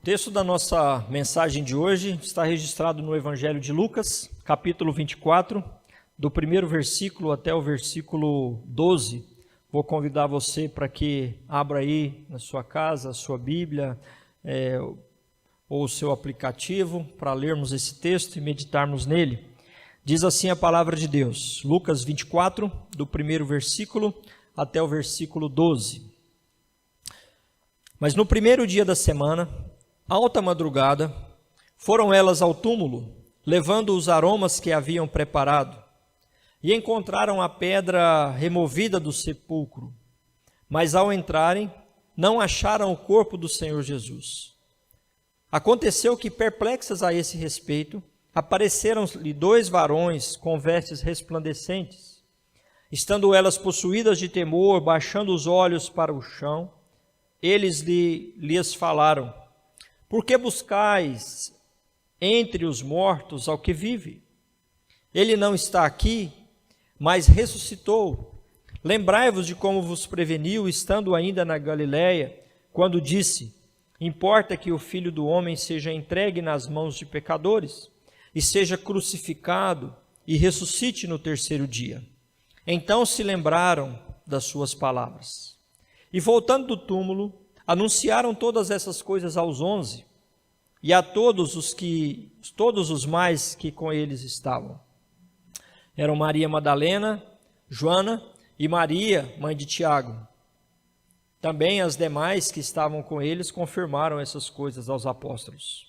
texto da nossa mensagem de hoje está registrado no Evangelho de Lucas, capítulo 24, do primeiro versículo até o versículo 12. Vou convidar você para que abra aí na sua casa a sua Bíblia ou o seu aplicativo para lermos esse texto e meditarmos nele. Diz assim a palavra de Deus, Lucas 24, do primeiro versículo até o versículo 12. Mas no primeiro dia da semana, alta madrugada, foram elas ao túmulo, levando os aromas que haviam preparado, e encontraram a pedra removida do sepulcro. Mas ao entrarem, não acharam o corpo do Senhor Jesus. Aconteceu que, perplexas a esse respeito, apareceram-lhe dois varões com vestes resplandecentes. Estando elas possuídas de temor, baixando os olhos para o chão, eles lhes falaram: por que buscais entre os mortos ao que vive? Ele não está aqui, mas ressuscitou. Lembrai-vos de como vos preveniu, estando ainda na Galiléia, quando disse: importa que o Filho do Homem seja entregue nas mãos de pecadores, e seja crucificado, e ressuscite no terceiro dia. Então se lembraram das suas palavras. E voltando do túmulo, anunciaram todas essas coisas aos 11 e a todos os mais que com eles estavam. Eram Maria Madalena, Joana e Maria, mãe de Tiago. Também as demais que estavam com eles confirmaram essas coisas aos apóstolos.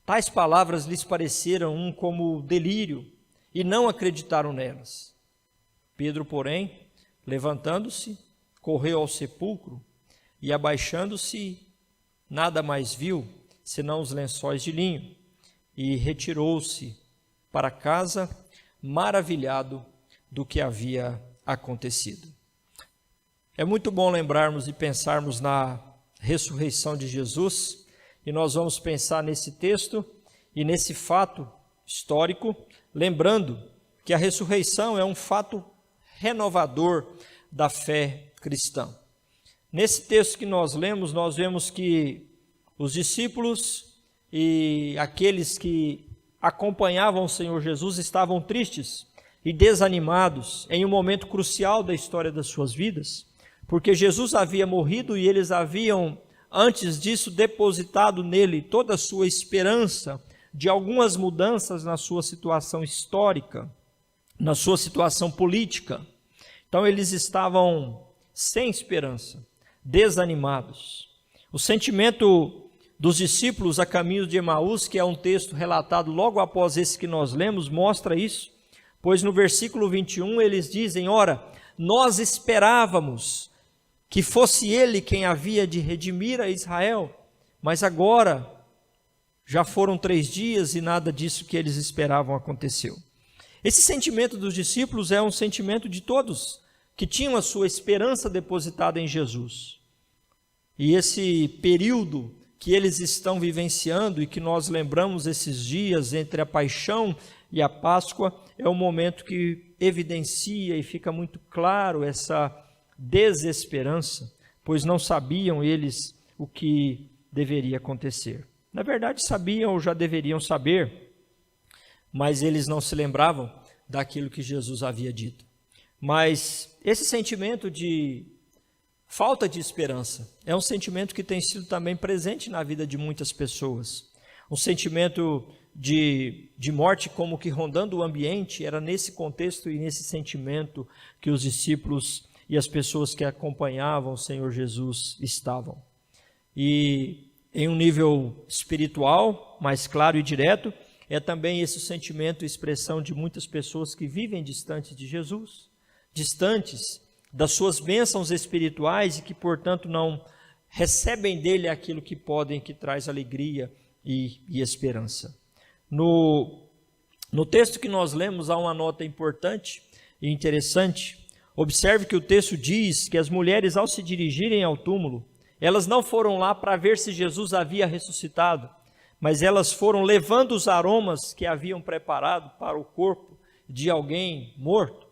Tais palavras lhes pareceram como delírio e não acreditaram nelas. Pedro, porém, levantando-se, correu ao sepulcro e, abaixando-se, nada mais viu, senão os lençóis de linho, e retirou-se para casa, maravilhado do que havia acontecido. É muito bom lembrarmos e pensarmos na ressurreição de Jesus, e nós vamos pensar nesse texto e nesse fato histórico, lembrando que a ressurreição é um fato renovador da fé cristã. Nesse texto que nós lemos, nós vemos que os discípulos e aqueles que acompanhavam o Senhor Jesus estavam tristes e desanimados em um momento crucial da história das suas vidas, porque Jesus havia morrido e eles haviam, antes disso, depositado nele toda a sua esperança de algumas mudanças na sua situação histórica, na sua situação política. Então eles estavam sem esperança, desanimados. O sentimento dos discípulos a caminho de Emaús, que é um texto relatado logo após esse que nós lemos, mostra isso, pois no versículo 21 eles dizem: ora, nós esperávamos que fosse ele quem havia de redimir a Israel, mas agora já foram 3 dias e nada disso que eles esperavam aconteceu. Esse sentimento dos discípulos é um sentimento de todos que tinham a sua esperança depositada em Jesus. E esse período que eles estão vivenciando e que nós lembramos esses dias entre a paixão e a Páscoa, é um momento que evidencia e fica muito claro essa desesperança, pois não sabiam eles o que deveria acontecer. Na verdade, sabiam ou já deveriam saber, mas eles não se lembravam daquilo que Jesus havia dito. Mas esse sentimento de falta de esperança é um sentimento que tem sido também presente na vida de muitas pessoas. Um sentimento de morte como que rondando o ambiente, era nesse contexto e nesse sentimento que os discípulos e as pessoas que acompanhavam o Senhor Jesus estavam. E em um nível espiritual, mais claro e direto, é também esse sentimento e expressão de muitas pessoas que vivem distantes de Jesus, distantes das suas bênçãos espirituais e que, portanto, não recebem dele aquilo que podem, que traz alegria e esperança. No texto que nós lemos, há uma nota importante e interessante. Observe que o texto diz que as mulheres, ao se dirigirem ao túmulo, elas não foram lá para ver se Jesus havia ressuscitado, mas elas foram levando os aromas que haviam preparado para o corpo de alguém morto.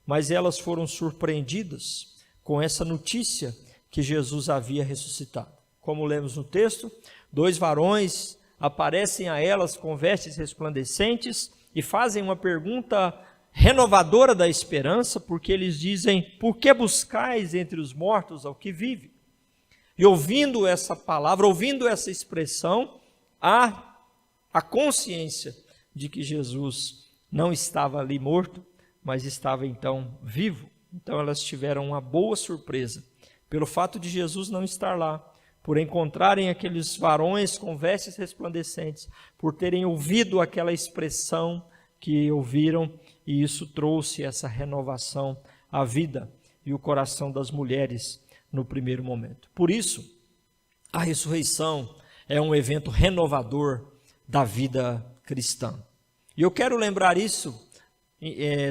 Mas elas foram surpreendidas com essa notícia que Jesus havia ressuscitado. como lemos no texto. 2 varões aparecem a elas com vestes resplandecentes e fazem uma pergunta renovadora da esperança, porque eles dizem: por que buscais entre os mortos ao que vive? E ouvindo essa palavra, ouvindo essa expressão, há a consciência de que Jesus não estava ali morto, mas estava então vivo. Então elas tiveram uma boa surpresa pelo fato de Jesus não estar lá, por encontrarem aqueles varões com vestes resplandecentes, por terem ouvido aquela expressão que ouviram, e isso trouxe essa renovação à vida e o coração das mulheres no primeiro momento. Por isso, a ressurreição é um evento renovador da vida cristã. E eu quero lembrar isso,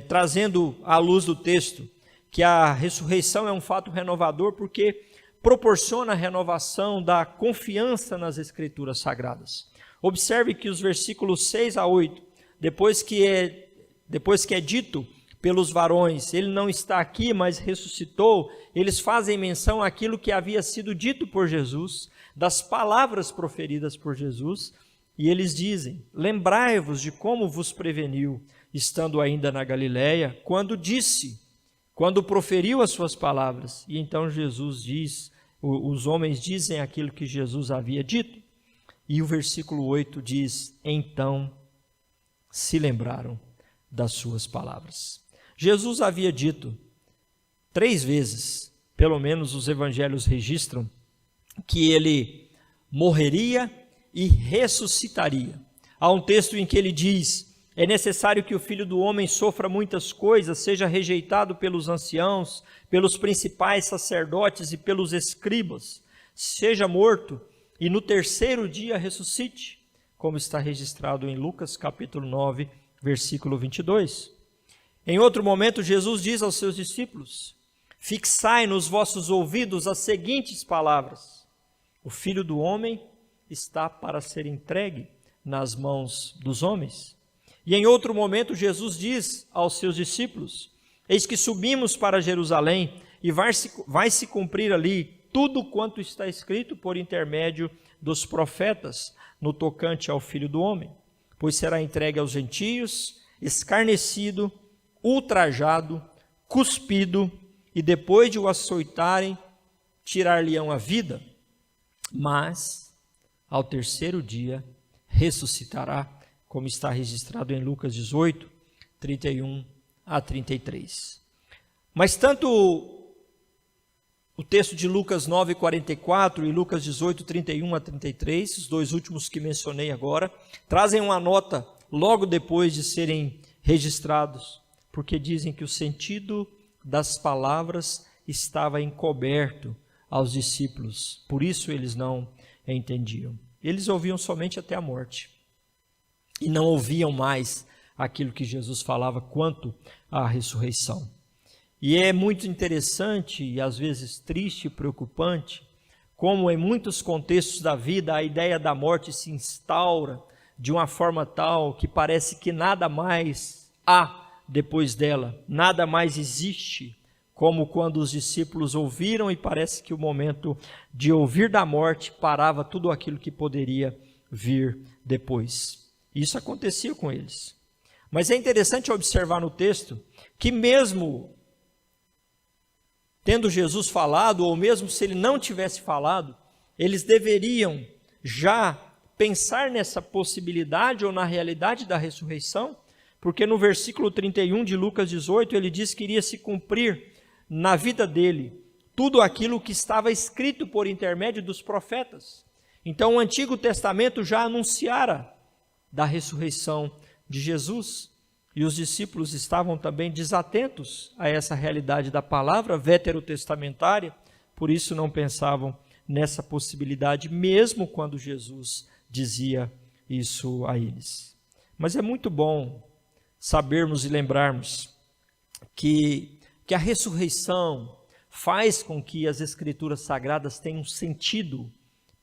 trazendo à luz do texto, que a ressurreição é um fato renovador porque proporciona a renovação da confiança nas Escrituras Sagradas. Observe que os versículos 6 a 8, depois que é dito pelos varões, ele não está aqui, mas ressuscitou, eles fazem menção àquilo que havia sido dito por Jesus, das palavras proferidas por Jesus, e eles dizem: lembrai-vos de como vos preveniu, estando ainda na Galiléia, quando proferiu as suas palavras. E então Jesus diz, os homens dizem aquilo que Jesus havia dito, e o versículo 8 diz: então se lembraram das suas palavras. Jesus havia dito 3 vezes, pelo menos os evangelhos registram, que ele morreria e ressuscitaria. Há um texto em que ele diz: é necessário que o Filho do Homem sofra muitas coisas, seja rejeitado pelos anciãos, pelos principais sacerdotes e pelos escribas, seja morto e no terceiro dia ressuscite, como está registrado em Lucas capítulo 9, versículo 22. Em outro momento, Jesus diz aos seus discípulos: fixai nos vossos ouvidos as seguintes palavras: o Filho do Homem está para ser entregue nas mãos dos homens. E em outro momento, Jesus diz aos seus discípulos: eis que subimos para Jerusalém e vai se cumprir ali tudo quanto está escrito por intermédio dos profetas no tocante ao Filho do Homem, pois será entregue aos gentios, escarnecido, ultrajado, cuspido, e depois de o açoitarem, tirar-lhe-ão a vida, mas ao terceiro dia ressuscitará, como está registrado em Lucas 18, 31 a 33. Mas tanto o texto de Lucas 9, 44 e Lucas 18, 31 a 33, os 2 últimos que mencionei agora, trazem uma nota logo depois de serem registrados, porque dizem que o sentido das palavras estava encoberto aos discípulos, por isso eles não entendiam. Eles ouviam somente até a morte e não ouviam mais aquilo que Jesus falava quanto à ressurreição. E é muito interessante e às vezes triste e preocupante como em muitos contextos da vida a ideia da morte se instaura de uma forma tal que parece que nada mais há depois dela, nada mais existe, como quando os discípulos ouviram e parece que o momento de ouvir da morte parava tudo aquilo que poderia vir depois. Isso acontecia com eles. Mas é interessante observar no texto que mesmo tendo Jesus falado, ou mesmo se ele não tivesse falado, eles deveriam já pensar nessa possibilidade ou na realidade da ressurreição, porque no versículo 31 de Lucas 18, ele diz que iria se cumprir na vida dele tudo aquilo que estava escrito por intermédio dos profetas. Então o Antigo Testamento já anunciara da ressurreição de Jesus, e os discípulos estavam também desatentos a essa realidade da palavra veterotestamentária, por isso não pensavam nessa possibilidade, mesmo quando Jesus dizia isso a eles. Mas é muito bom sabermos e lembrarmos que a ressurreição faz com que as Escrituras Sagradas tenham sentido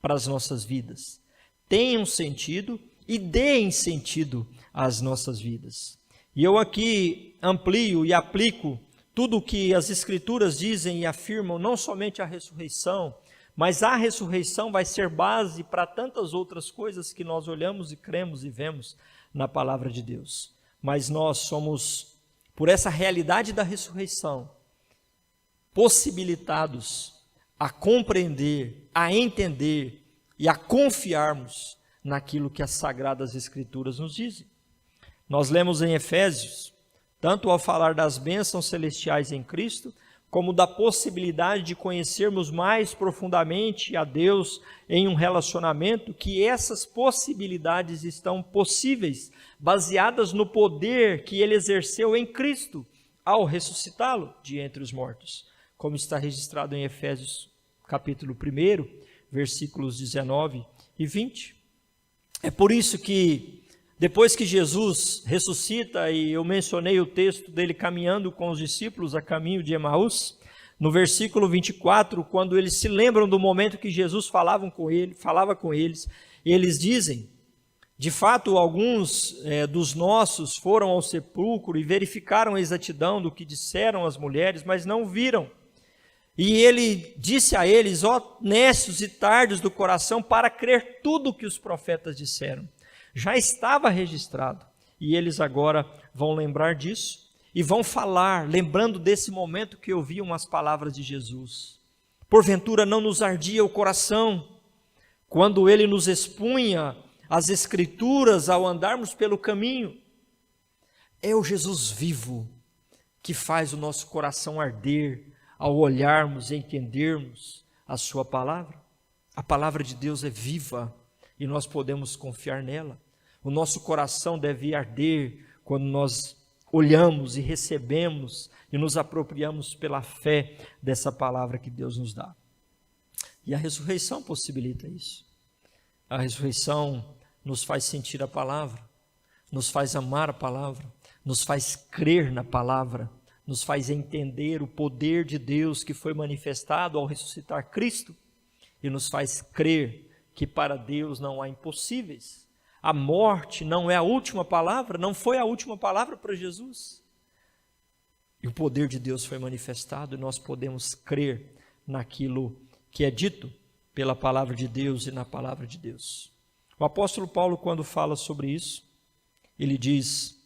para as nossas vidas, tenham sentido e deem sentido às nossas vidas. E eu aqui amplio e aplico tudo o que as Escrituras dizem e afirmam, não somente a ressurreição, mas a ressurreição vai ser base para tantas outras coisas que nós olhamos e cremos e vemos na palavra de Deus. Mas nós somos, por essa realidade da ressurreição, possibilitados a compreender, a entender e a confiarmos naquilo que as Sagradas Escrituras nos dizem. Nós lemos em Efésios, tanto ao falar das bênçãos celestiais em Cristo, como da possibilidade de conhecermos mais profundamente a Deus em um relacionamento, que essas possibilidades estão possíveis, baseadas no poder que Ele exerceu em Cristo ao ressuscitá-lo de entre os mortos, como está registrado em Efésios capítulo 1, versículos 19 e 20. É por isso que, depois que Jesus ressuscita, e eu mencionei o texto dele caminhando com os discípulos a caminho de Emaús, no versículo 24, quando eles se lembram do momento que Jesus falava com eles, eles dizem: de fato, alguns dos nossos foram ao sepulcro e verificaram a exatidão do que disseram as mulheres, mas não viram. E ele disse a eles: ó nécios e tardos do coração, para crer tudo o que os profetas disseram. Já estava registrado, e eles agora vão lembrar disso, e vão falar, lembrando desse momento que ouviam as palavras de Jesus. Porventura não nos ardia o coração, quando ele nos expunha as Escrituras ao andarmos pelo caminho? É o Jesus vivo que faz o nosso coração arder, ao olharmos e entendermos a sua palavra. A palavra de Deus é viva e nós podemos confiar nela. O nosso coração deve arder quando nós olhamos e recebemos e nos apropriamos pela fé dessa palavra que Deus nos dá. E a ressurreição possibilita isso. A ressurreição nos faz sentir a palavra, nos faz amar a palavra, nos faz crer na palavra, nos faz entender o poder de Deus que foi manifestado ao ressuscitar Cristo, e nos faz crer que para Deus não há impossíveis. A morte não é a última palavra, não foi a última palavra para Jesus. E o poder de Deus foi manifestado, e nós podemos crer naquilo que é dito pela palavra de Deus e na palavra de Deus. O apóstolo Paulo, quando fala sobre isso, ele diz: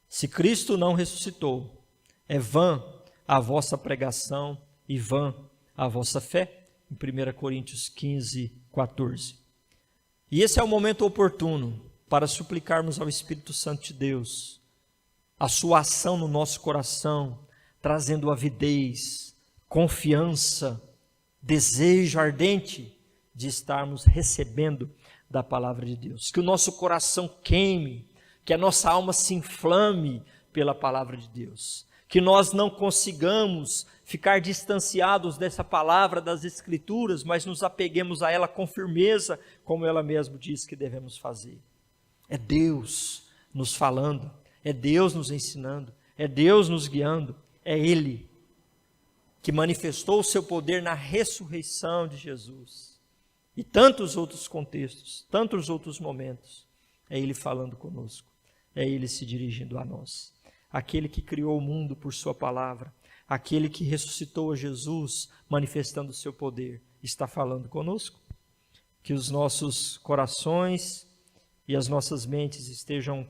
se Cristo não ressuscitou, é vã a vossa pregação e vã a vossa fé. Em 1 Coríntios 15, 14. E esse é o momento oportuno para suplicarmos ao Espírito Santo de Deus a sua ação no nosso coração, trazendo avidez, confiança, desejo ardente de estarmos recebendo da palavra de Deus. Que o nosso coração queime, que a nossa alma se inflame pela palavra de Deus. Que nós não consigamos ficar distanciados dessa palavra das Escrituras, mas nos apeguemos a ela com firmeza, como ela mesma diz que devemos fazer. É Deus nos falando, é Deus nos ensinando, é Deus nos guiando, é Ele que manifestou o seu poder na ressurreição de Jesus. E tantos outros contextos, tantos outros momentos, é Ele falando conosco, é Ele se dirigindo a nós. Aquele que criou o mundo por sua palavra, aquele que ressuscitou a Jesus, manifestando o seu poder, está falando conosco. Que os nossos corações e as nossas mentes estejam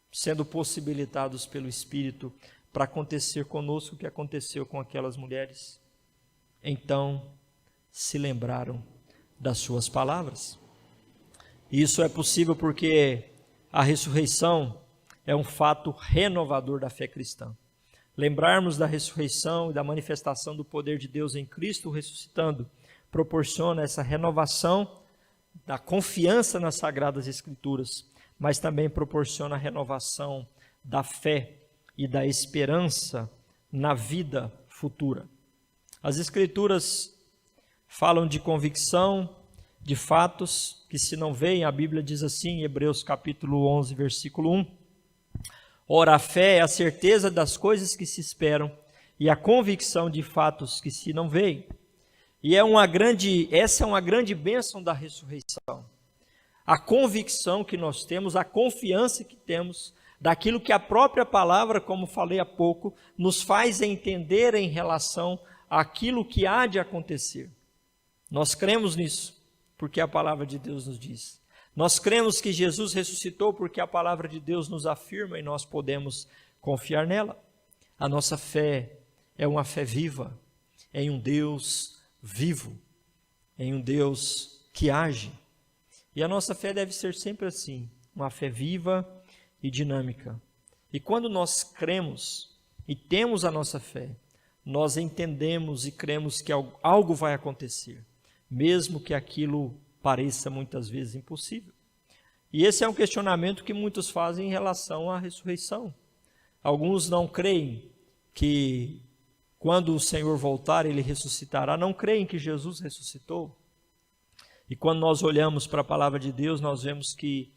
sendo possibilitados pelo Espírito para acontecer conosco o que aconteceu com aquelas mulheres. Então se lembraram das suas palavras. E isso é possível porque a ressurreição é um fato renovador da fé cristã. Lembrarmos da ressurreição e da manifestação do poder de Deus em Cristo ressuscitando proporciona essa renovação da confiança nas Sagradas Escrituras, mas também proporciona a renovação da fé e da esperança na vida futura. As Escrituras falam de convicção, de fatos que se não veem, a Bíblia diz assim em Hebreus capítulo 11, versículo 1. Ora, a fé é a certeza das coisas que se esperam e a convicção de fatos que se não veem. E essa é uma grande bênção da ressurreição. A convicção que nós temos, a confiança que temos daquilo que a própria palavra, como falei há pouco, nos faz entender em relação àquilo que há de acontecer. Nós cremos nisso, porque a palavra de Deus nos diz. Nós cremos que Jesus ressuscitou porque a palavra de Deus nos afirma e nós podemos confiar nela. A nossa fé é uma fé viva, em um Deus vivo, em um Deus que age. E a nossa fé deve ser sempre assim, uma fé viva e dinâmica. E quando nós cremos e temos a nossa fé, nós entendemos e cremos que algo vai acontecer, mesmo que aquilo pareça muitas vezes impossível. E esse é um questionamento que muitos fazem em relação à ressurreição. Alguns não creem que quando o Senhor voltar, Ele ressuscitará. Não creem que Jesus ressuscitou. E quando nós olhamos para a palavra de Deus, nós vemos que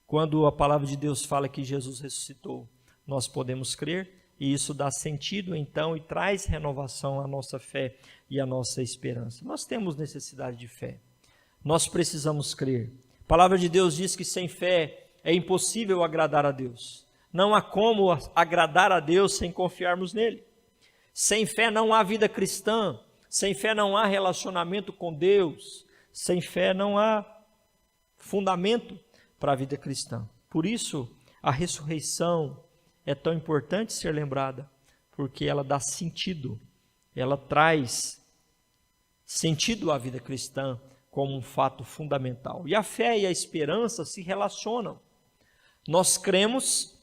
quando a palavra de Deus fala que Jesus ressuscitou, nós podemos crer. E isso dá sentido, então, e traz renovação à nossa fé e à nossa esperança. Nós temos necessidade de fé. Nós precisamos crer. A palavra de Deus diz que sem fé é impossível agradar a Deus. Não há como agradar a Deus sem confiarmos nele. Sem fé não há vida cristã. Sem fé não há relacionamento com Deus. Sem fé não há fundamento para a vida cristã. Por isso, a ressurreição é tão importante ser lembrada, porque ela dá sentido, ela traz sentido à vida cristã como um fato fundamental. E a fé e a esperança se relacionam. Nós cremos,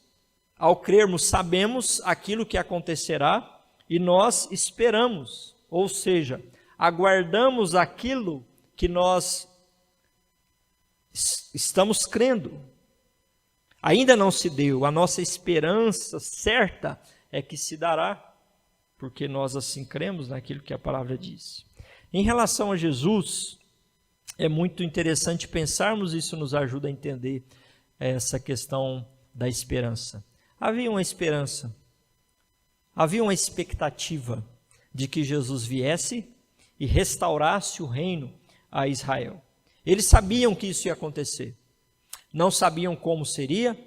ao crermos sabemos aquilo que acontecerá e nós esperamos, ou seja, aguardamos aquilo que nós estamos crendo. Ainda não se deu, a nossa esperança certa é que se dará, porque nós assim cremos naquilo que a palavra diz. Em relação a Jesus, é muito interessante pensarmos, isso nos ajuda a entender essa questão da esperança. Havia uma esperança, havia uma expectativa de que Jesus viesse e restaurasse o reino a Israel. Eles sabiam que isso ia acontecer. Não sabiam como seria,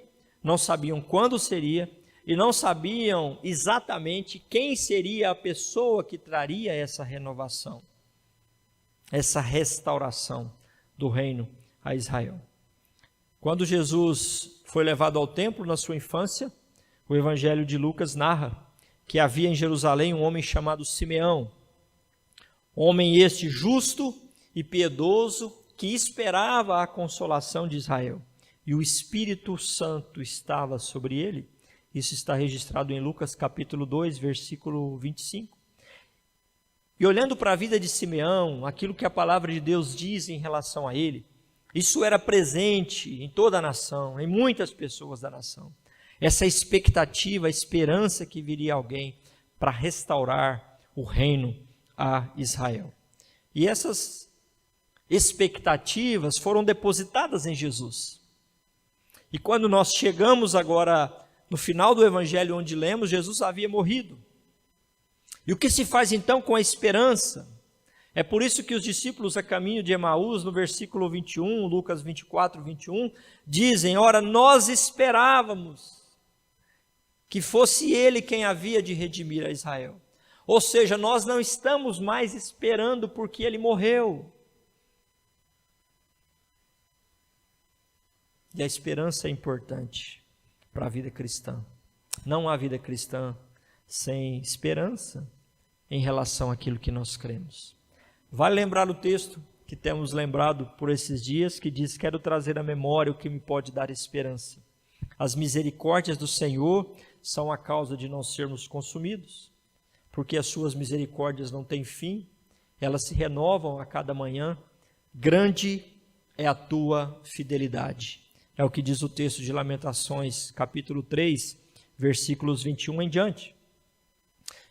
não sabiam quando seria e não sabiam exatamente quem seria a pessoa que traria essa renovação, essa restauração do reino a Israel. Quando Jesus foi levado ao templo na sua infância, o Evangelho de Lucas narra que havia em Jerusalém um homem chamado Simeão, homem este justo e piedoso que esperava a consolação de Israel. E o Espírito Santo estava sobre ele. Isso está registrado em Lucas capítulo 2, versículo 25. E olhando para a vida de Simeão, aquilo que a palavra de Deus diz em relação a ele, isso era presente em toda a nação, em muitas pessoas da nação. Essa expectativa, a esperança que viria alguém para restaurar o reino a Israel. E essas expectativas foram depositadas em Jesus. E quando nós chegamos agora no final do Evangelho onde lemos, Jesus havia morrido. E o que se faz então com a esperança? É por isso que os discípulos a caminho de Emaús, no versículo 21, Lucas 24, 21, dizem: ora, nós esperávamos que fosse ele quem havia de redimir a Israel. Ou seja, nós não estamos mais esperando porque ele morreu. E a esperança é importante para a vida cristã. Não há vida cristã sem esperança em relação àquilo que nós cremos. Vale lembrar o texto que temos lembrado por esses dias, que diz: quero trazer à memória o que me pode dar esperança. As misericórdias do Senhor são a causa de não sermos consumidos, porque as suas misericórdias não têm fim, elas se renovam a cada manhã. Grande é a tua fidelidade. É o que diz o texto de Lamentações, capítulo 3, versículos 21 em diante.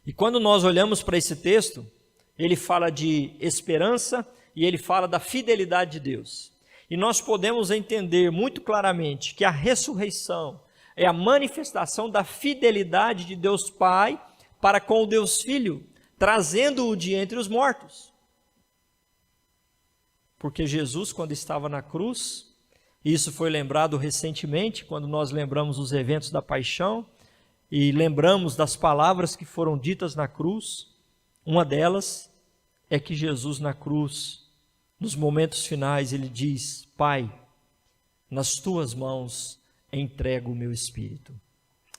E quando nós olhamos para esse texto, ele fala de esperança e ele fala da fidelidade de Deus. E nós podemos entender muito claramente que a ressurreição é a manifestação da fidelidade de Deus Pai para com o Deus Filho, trazendo-o de entre os mortos. Porque Jesus, quando estava na cruz, isso foi lembrado recentemente, quando nós lembramos os eventos da paixão e lembramos das palavras que foram ditas na cruz, Uma delas é que Jesus na cruz, nos momentos finais, ele diz: Pai, nas tuas mãos entrego o meu espírito.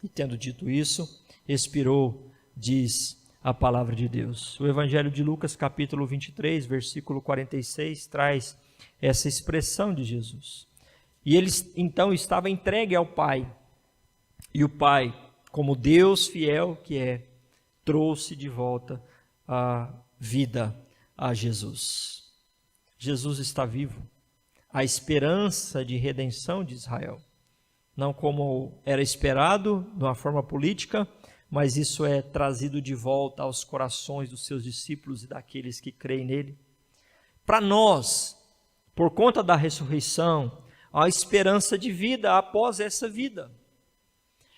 E tendo dito isso, expirou, diz a palavra de Deus. O Evangelho de Lucas, capítulo 23, versículo 46, traz essa expressão de Jesus. E ele então estava entregue ao Pai. E o Pai, como Deus fiel que é, trouxe de volta a vida a Jesus. Jesus está vivo. A esperança de redenção de Israel. Não como era esperado, de uma forma política, mas isso é trazido de volta aos corações dos seus discípulos e daqueles que creem nele. Para nós, por conta da ressurreição, há esperança de vida após essa vida.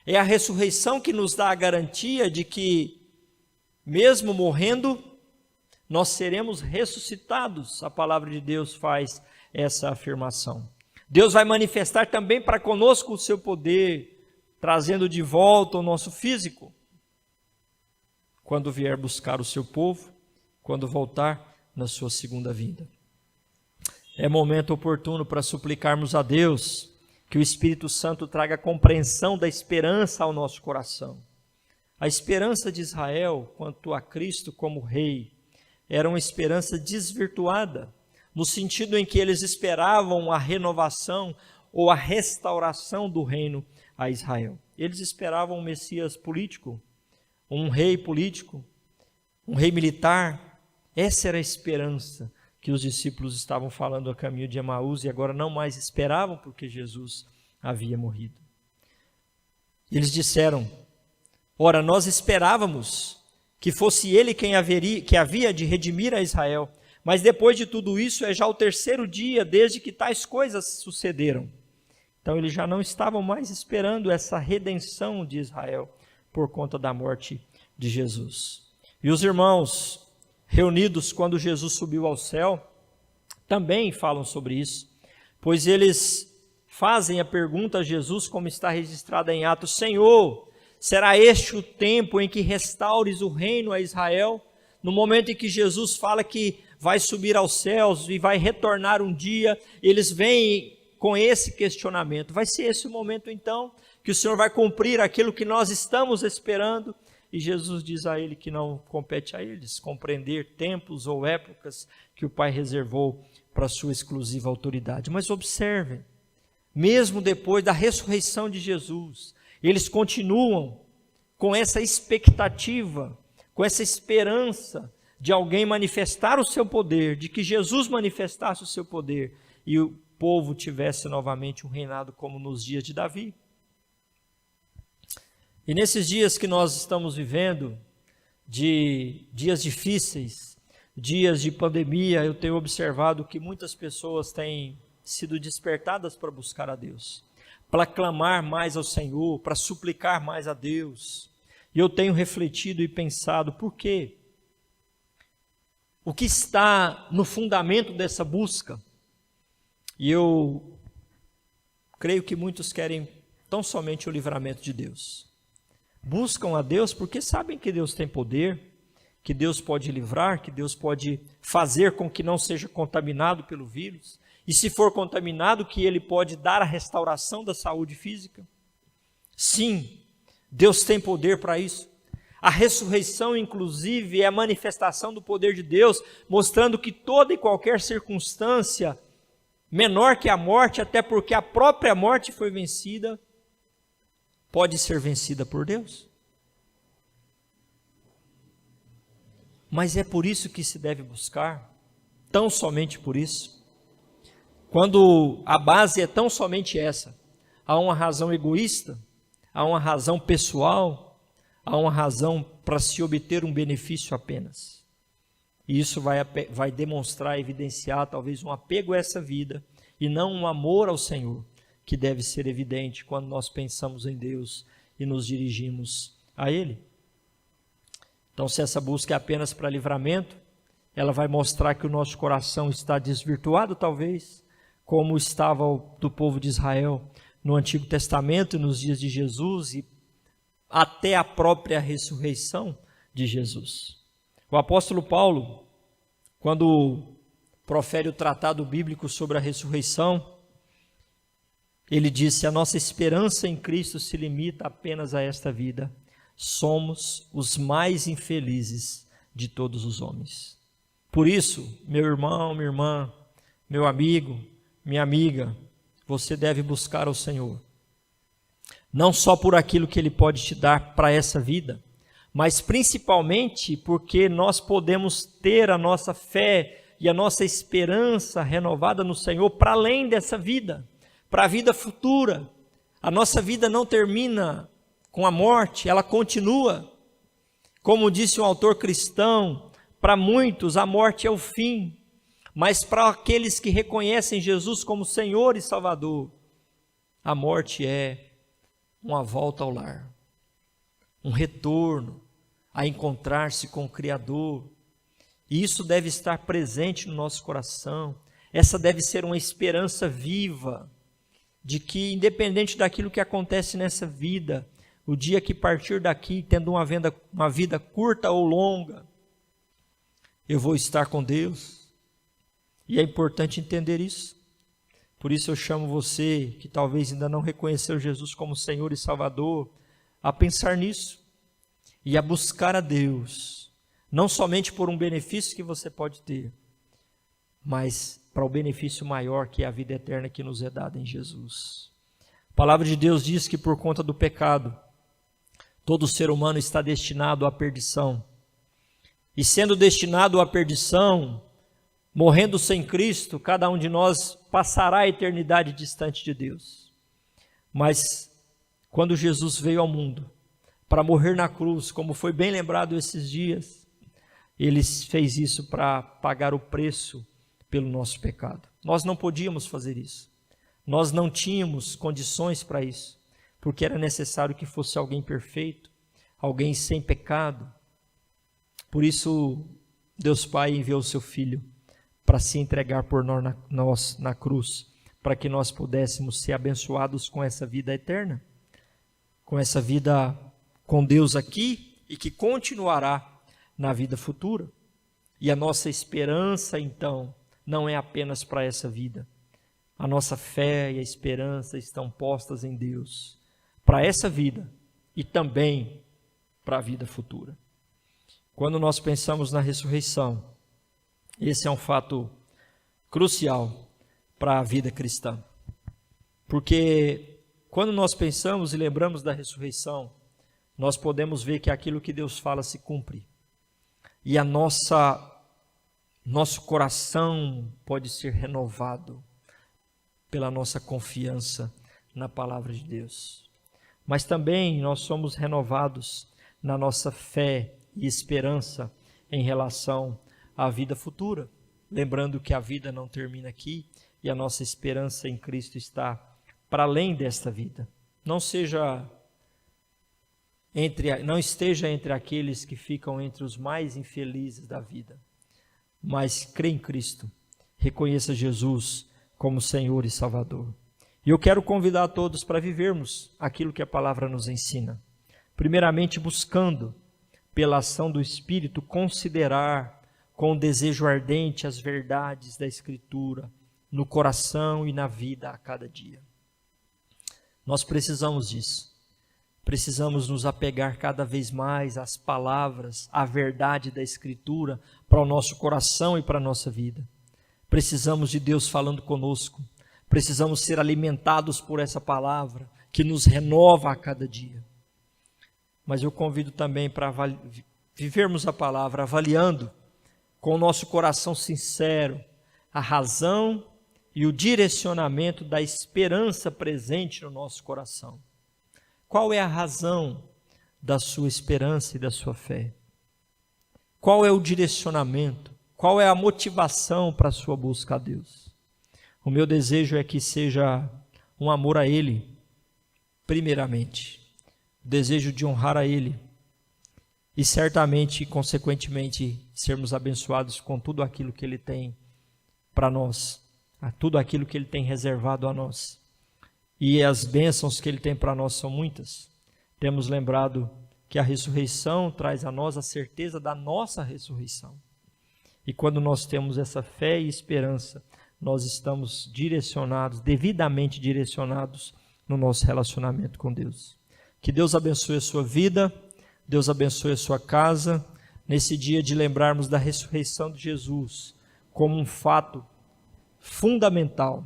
É a ressurreição que nos dá a garantia de que, mesmo morrendo, nós seremos ressuscitados. A palavra de Deus faz essa afirmação. Deus vai manifestar também para conosco o seu poder, trazendo de volta o nosso físico, quando vier buscar o seu povo, quando voltar na sua segunda vinda. É momento oportuno para suplicarmos a Deus que o Espírito Santo traga compreensão da esperança ao nosso coração. A esperança de Israel quanto a Cristo como Rei era uma esperança desvirtuada, no sentido em que eles esperavam a renovação ou a restauração do reino a Israel. Eles esperavam um Messias político, um rei político, um rei militar. Essa era a esperança que os discípulos estavam falando a caminho de Emaús e agora não mais esperavam porque Jesus havia morrido. Eles disseram: ora, nós esperávamos que fosse ele que havia de redimir a Israel, mas depois de tudo isso é já o terceiro dia desde que tais coisas sucederam. Então eles já não estavam mais esperando essa redenção de Israel por conta da morte de Jesus. E os irmãos reunidos quando Jesus subiu ao céu também falam sobre isso, pois eles fazem a pergunta a Jesus, como está registrada em Atos: Senhor, será este o tempo em que restaures o reino a Israel? No momento em que Jesus fala que vai subir aos céus e vai retornar um dia, eles vêm com esse questionamento. Vai ser esse o momento então que o Senhor vai cumprir aquilo que nós estamos esperando? E Jesus diz a ele que não compete a eles compreender tempos ou épocas que o Pai reservou para a sua exclusiva autoridade. Mas observem, mesmo depois da ressurreição de Jesus, eles continuam com essa expectativa, com essa esperança de alguém manifestar o seu poder, de que Jesus manifestasse o seu poder e o povo tivesse novamente um reinado como nos dias de Davi. E nesses dias que nós estamos vivendo, de dias difíceis, dias de pandemia, eu tenho observado que muitas pessoas têm sido despertadas para buscar a Deus, para clamar mais ao Senhor, para suplicar mais a Deus. E eu tenho refletido e pensado: por quê? O que está no fundamento dessa busca? E eu creio que muitos querem tão somente o livramento de Deus. Buscam a Deus porque sabem que Deus tem poder, que Deus pode livrar, que Deus pode fazer com que não seja contaminado pelo vírus. E se for contaminado, que Ele pode dar a restauração da saúde física. Sim, Deus tem poder para isso. A ressurreição, inclusive, é a manifestação do poder de Deus, mostrando que toda e qualquer circunstância menor que a morte, até porque a própria morte foi vencida, pode ser vencida por Deus. Mas é por isso que se deve buscar, tão somente por isso. Quando a base é tão somente essa, há uma razão egoísta, há uma razão pessoal, há uma razão para se obter um benefício apenas. E isso vai demonstrar, evidenciar talvez um apego a essa vida e não um amor ao Senhor, que deve ser evidente quando nós pensamos em Deus e nos dirigimos a Ele. Então, se essa busca é apenas para livramento, ela vai mostrar que o nosso coração está desvirtuado, talvez, como estava do povo de Israel no Antigo Testamento e nos dias de Jesus e até a própria ressurreição de Jesus. O apóstolo Paulo, quando profere o tratado bíblico sobre a ressurreição, ele disse: a nossa esperança em Cristo se limita apenas a esta vida. Somos os mais infelizes de todos os homens. Por isso, meu irmão, minha irmã, meu amigo, minha amiga, você deve buscar ao Senhor. Não só por aquilo que Ele pode te dar para essa vida, mas principalmente porque nós podemos ter a nossa fé e a nossa esperança renovada no Senhor para além dessa vida, para a vida futura. A nossa vida não termina com a morte, ela continua. Como disse um autor cristão, para muitos a morte é o fim, mas para aqueles que reconhecem Jesus como Senhor e Salvador, a morte é uma volta ao lar, um retorno a encontrar-se com o Criador. E isso deve estar presente no nosso coração. Essa deve ser uma esperança viva de que, independente daquilo que acontece nessa vida, o dia que partir daqui, tendo uma vida curta ou longa, eu vou estar com Deus. E é importante entender isso. Por isso eu chamo você, que talvez ainda não reconheceu Jesus como Senhor e Salvador, a pensar nisso e a buscar a Deus, não somente por um benefício que você pode ter, mas para o benefício maior, que é a vida eterna que nos é dada em Jesus. A palavra de Deus diz que por conta do pecado, todo ser humano está destinado à perdição. E sendo destinado à perdição, morrendo sem Cristo, cada um de nós passará a eternidade distante de Deus. Mas quando Jesus veio ao mundo para morrer na cruz, como foi bem lembrado esses dias, Ele fez isso para pagar o preço pelo nosso pecado. Nós não podíamos fazer isso. Nós não tínhamos condições para isso, porque era necessário que fosse alguém perfeito, alguém sem pecado. Por isso, Deus Pai enviou o seu Filho para se entregar por nós na cruz, para que nós pudéssemos ser abençoados com essa vida eterna, com essa vida com Deus aqui e que continuará na vida futura. E a nossa esperança, então, não é apenas para essa vida. A nossa fé e a esperança estão postas em Deus, para essa vida e também para a vida futura. Quando nós pensamos na ressurreição, esse é um fato crucial para a vida cristã. Porque quando nós pensamos e lembramos da ressurreição, nós podemos ver que aquilo que Deus fala se cumpre. E nosso coração pode ser renovado pela nossa confiança na palavra de Deus. Mas também nós somos renovados na nossa fé e esperança em relação à vida futura, lembrando que a vida não termina aqui e a nossa esperança em Cristo está para além desta vida. Não esteja entre aqueles que ficam entre os mais infelizes da vida, mas crê em Cristo, reconheça Jesus como Senhor e Salvador. E eu quero convidar todos para vivermos aquilo que a palavra nos ensina. Primeiramente, buscando, pela ação do Espírito, considerar com desejo ardente as verdades da Escritura no coração e na vida a cada dia. Nós precisamos disso. Precisamos nos apegar cada vez mais às palavras, à verdade da Escritura para o nosso coração e para a nossa vida. Precisamos de Deus falando conosco. Precisamos ser alimentados por essa palavra que nos renova a cada dia. Mas eu convido também para vivermos a palavra avaliando com o nosso coração sincero a razão e o direcionamento da esperança presente no nosso coração. Qual é a razão da sua esperança e da sua fé? Qual é o direcionamento? Qual é a motivação para a sua busca a Deus? O meu desejo é que seja um amor a Ele, primeiramente. O desejo de honrar a Ele. E certamente, consequentemente, sermos abençoados com tudo aquilo que Ele tem para nós. A tudo aquilo que Ele tem reservado a nós. E as bênçãos que Ele tem para nós são muitas. Temos lembrado que a ressurreição traz a nós a certeza da nossa ressurreição. E quando nós temos essa fé e esperança, nós estamos direcionados, devidamente direcionados no nosso relacionamento com Deus. Que Deus abençoe a sua vida, Deus abençoe a sua casa, nesse dia de lembrarmos da ressurreição de Jesus como um fato fundamental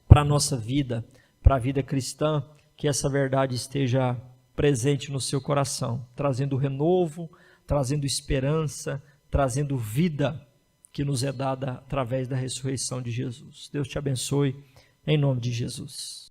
para a nossa vida, para a vida cristã, que essa verdade esteja presente no seu coração, trazendo renovo, trazendo esperança, trazendo vida que nos é dada através da ressurreição de Jesus. Deus te abençoe, em nome de Jesus.